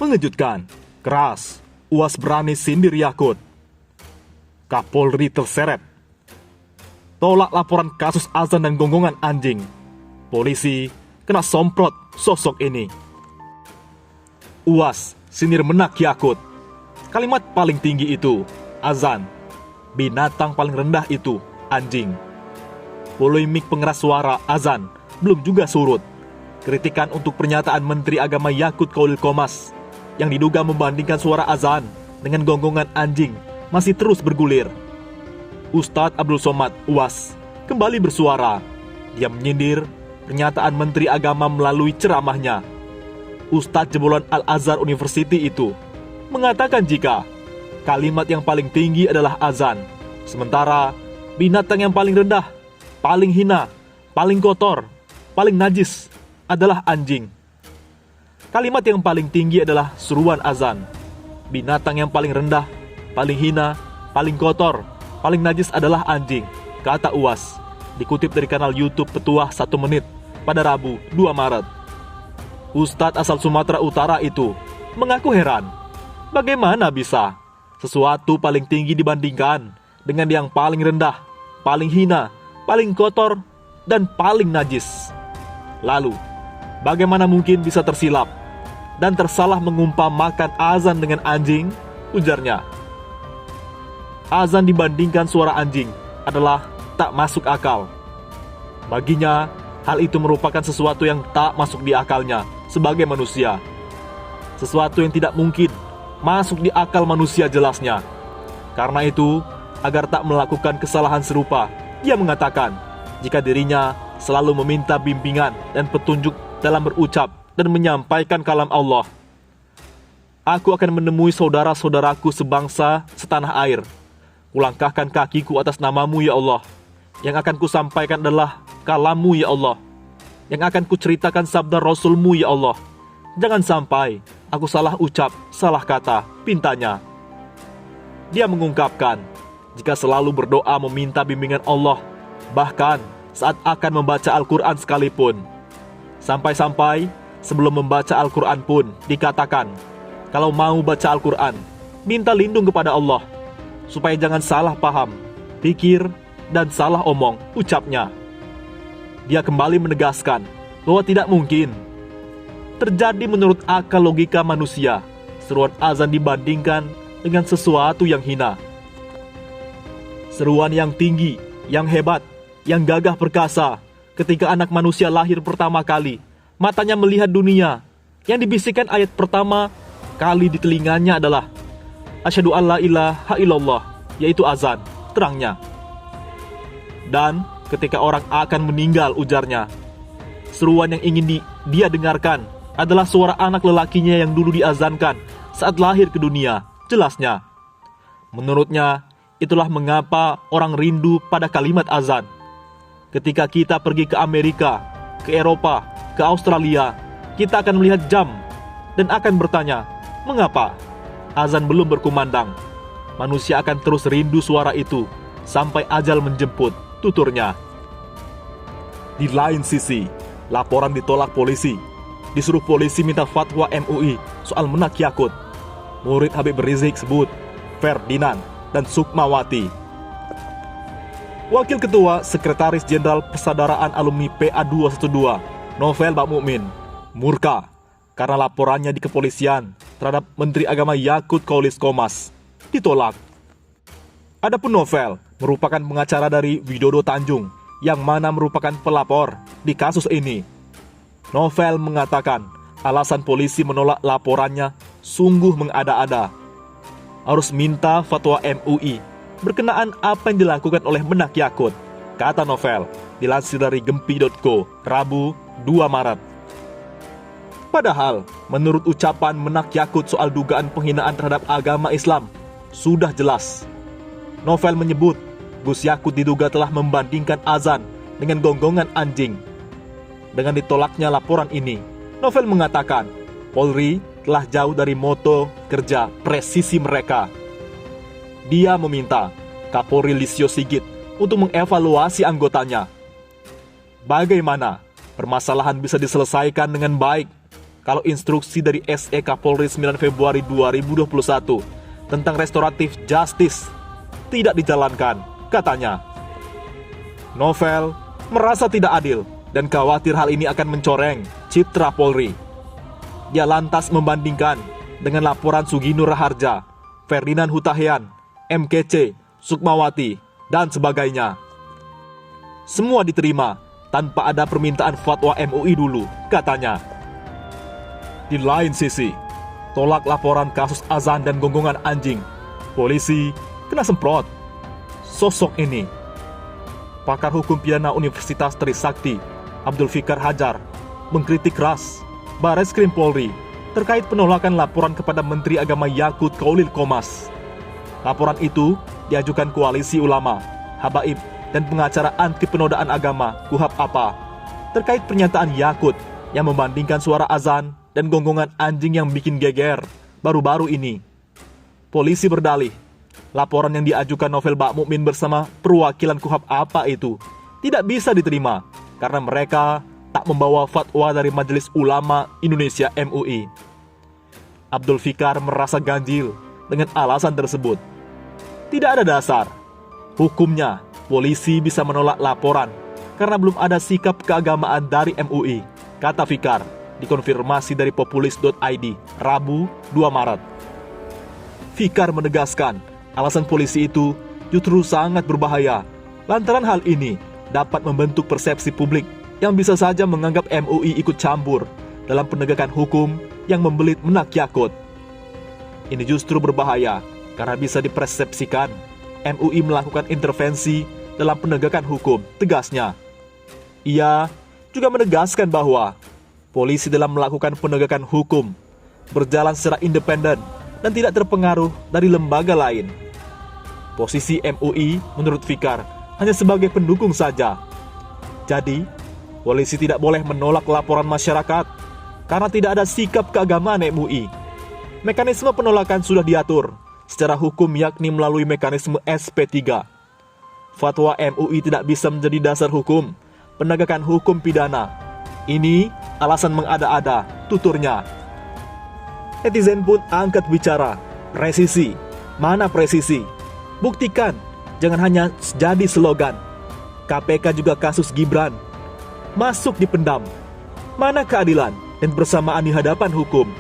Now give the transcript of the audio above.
Mengejutkan, keras, UAS berani sindir Yakut. Kapolri terseret. Tolak laporan kasus azan dan gonggongan anjing. Polisi kena somprot sosok ini. UAS sindir menak Yakut. Kalimat paling tinggi itu azan. Binatang paling rendah itu anjing. Polemik pengeras suara azan belum juga surut. Kritikan untuk pernyataan Menteri Agama Yakut Khalil Qomas yang diduga membandingkan suara azan dengan gonggongan anjing masih terus bergulir. Ustadz Abdul Somad UAS kembali bersuara. Dia menyindir pernyataan Menteri Agama melalui ceramahnya. Ustadz jebolan Al-Azhar University itu mengatakan jika kalimat yang paling tinggi adalah azan, sementara binatang yang paling rendah, paling hina, paling kotor, paling najis adalah anjing. Kalimat yang paling tinggi adalah seruan azan. Binatang yang paling rendah, paling hina, paling kotor, paling najis adalah anjing, kata UAS. Dikutip dari kanal YouTube Petuah 1 Menit pada Rabu 2 Maret. Ustadz asal Sumatera Utara itu mengaku heran. Bagaimana bisa sesuatu paling tinggi dibandingkan dengan yang paling rendah, paling hina, paling kotor, dan paling najis? Lalu, bagaimana mungkin bisa tersilap dan tersalah mengumpamakan azan dengan anjing? Ujarnya. Azan dibandingkan suara anjing adalah tak masuk akal. Baginya, hal itu merupakan sesuatu yang tak masuk di akalnya sebagai manusia. Sesuatu yang tidak mungkin masuk di akal manusia jelasnya. Karena itu, agar tak melakukan kesalahan serupa, dia mengatakan jika dirinya selalu meminta bimbingan dan petunjuk dalam berucap dan menyampaikan kalam Allah. Aku akan menemui saudara-saudaraku sebangsa setanah air. Kulangkahkan kakiku atas namamu ya Allah. Yang akan kusampaikan adalah kalammu ya Allah. Yang akan kuceritakan sabda Rasulmu ya Allah. Jangan sampai aku salah ucap, salah kata, pintanya. Dia mengungkapkan jika selalu berdoa meminta bimbingan Allah, bahkan saat akan membaca Al-Quran sekalipun. Sampai-sampai sebelum membaca Al-Quran pun dikatakan, kalau mau baca Al-Quran, minta lindung kepada Allah, supaya jangan salah paham, pikir, dan salah omong ucapnya. Dia kembali menegaskan bahwa tidak mungkin terjadi menurut akal logika manusia seruan azan dibandingkan dengan sesuatu yang hina. Seruan yang tinggi, yang hebat, yang gagah perkasa, ketika anak manusia lahir pertama kali, matanya melihat dunia. Yang dibisikkan ayat pertama kali di telinganya adalah Asyhadu an la ilaha illallah, yaitu azan, terangnya. Dan ketika orang akan meninggal, ujarnya, seruan yang ingin dia dengarkan adalah suara anak lelakinya yang dulu diazankan saat lahir ke dunia, jelasnya. Menurutnya, itulah mengapa orang rindu pada kalimat azan. Ketika kita pergi ke Amerika, ke Eropa, ke Australia, kita akan melihat jam dan akan bertanya, mengapa azan belum berkumandang? Manusia akan terus rindu suara itu sampai ajal menjemput, tuturnya. Di lain sisi, laporan ditolak polisi. Disuruh polisi minta fatwa MUI soal menak Yakut. Murid Habib Rizik sebut Ferdinand dan Sukmawati. Wakil Ketua Sekretaris Jenderal Persaudaraan Alumni PA 212, Novel Bakmukmin, murka karena laporannya di kepolisian terhadap Menteri Agama Yakut Khalil Qomas ditolak. Adapun Novel merupakan pengacara dari Widodo Tanjung yang mana merupakan pelapor di kasus ini. Novel mengatakan alasan polisi menolak laporannya sungguh mengada-ada. Harus minta fatwa MUI berkenaan apa yang dilakukan oleh menak Yakut, kata Novel, dilansir dari gempi.co, Rabu 2 Maret. Padahal, menurut ucapan menak Yakut soal dugaan penghinaan terhadap agama Islam, sudah jelas. Novel menyebut, Gus Yakut diduga telah membandingkan azan dengan gonggongan anjing. Dengan ditolaknya laporan ini, Novel mengatakan, Polri telah jauh dari moto kerja presisi mereka. Dia meminta Kapolri Listio Sigit untuk mengevaluasi anggotanya. Bagaimana permasalahan bisa diselesaikan dengan baik kalau instruksi dari SE Kapolri 9 Februari 2021 tentang restoratif justice tidak dijalankan, katanya. Novel merasa tidak adil dan khawatir hal ini akan mencoreng citra Polri. Dia lantas membandingkan dengan laporan Suginur Raharja, Ferdinand Hutahian, MKC, Sukmawati, dan sebagainya. Semua diterima tanpa ada permintaan fatwa MUI dulu, katanya. Di lain sisi, tolak laporan kasus azan dan gonggongan anjing, polisi kena semprot. Sosok ini, pakar hukum pidana Universitas Trisakti, Abdul Fikar Hajar, mengkritik keras Bareskrim Polri terkait penolakan laporan kepada Menteri Agama Yakut Khalil Qomas. Laporan itu diajukan Koalisi Ulama, Habaib, dan pengacara anti penodaan agama KUHAP APA terkait pernyataan Yakut yang membandingkan suara azan dan gonggongan anjing yang bikin geger baru-baru ini. Polisi berdalih, laporan yang diajukan Novel Bakmukmin bersama perwakilan KUHAP APA itu tidak bisa diterima karena mereka tak membawa fatwa dari Majelis Ulama Indonesia MUI. Abdul Fikar merasa ganjil dengan alasan tersebut. Tidak ada dasar. Hukumnya, polisi bisa menolak laporan karena belum ada sikap keagamaan dari MUI, kata Fikar, dikonfirmasi dari populis.id, Rabu 2 Maret. Fikar menegaskan, alasan polisi itu justru sangat berbahaya, lantaran hal ini dapat membentuk persepsi publik yang bisa saja menganggap MUI ikut campur dalam penegakan hukum yang membelit menak Yakut. Ini justru berbahaya karena bisa dipersepsikan MUI melakukan intervensi dalam penegakan hukum, tegasnya. Ia juga menegaskan bahwa polisi dalam melakukan penegakan hukum berjalan secara independen dan tidak terpengaruh dari lembaga lain. Posisi MUI menurut Fikar hanya sebagai pendukung saja. Jadi, polisi tidak boleh menolak laporan masyarakat karena tidak ada sikap keagamaan MUI. Mekanisme penolakan sudah diatur secara hukum, yakni melalui mekanisme SP3. Fatwa MUI tidak bisa menjadi dasar hukum penegakan hukum pidana. Ini alasan mengada-ada, tuturnya. Netizen pun angkat bicara, presisi. Mana presisi? Buktikan, jangan hanya jadi slogan. KPK juga kasus Gibran. Masuk dipendam. Mana keadilan dan bersamaan di hadapan hukum?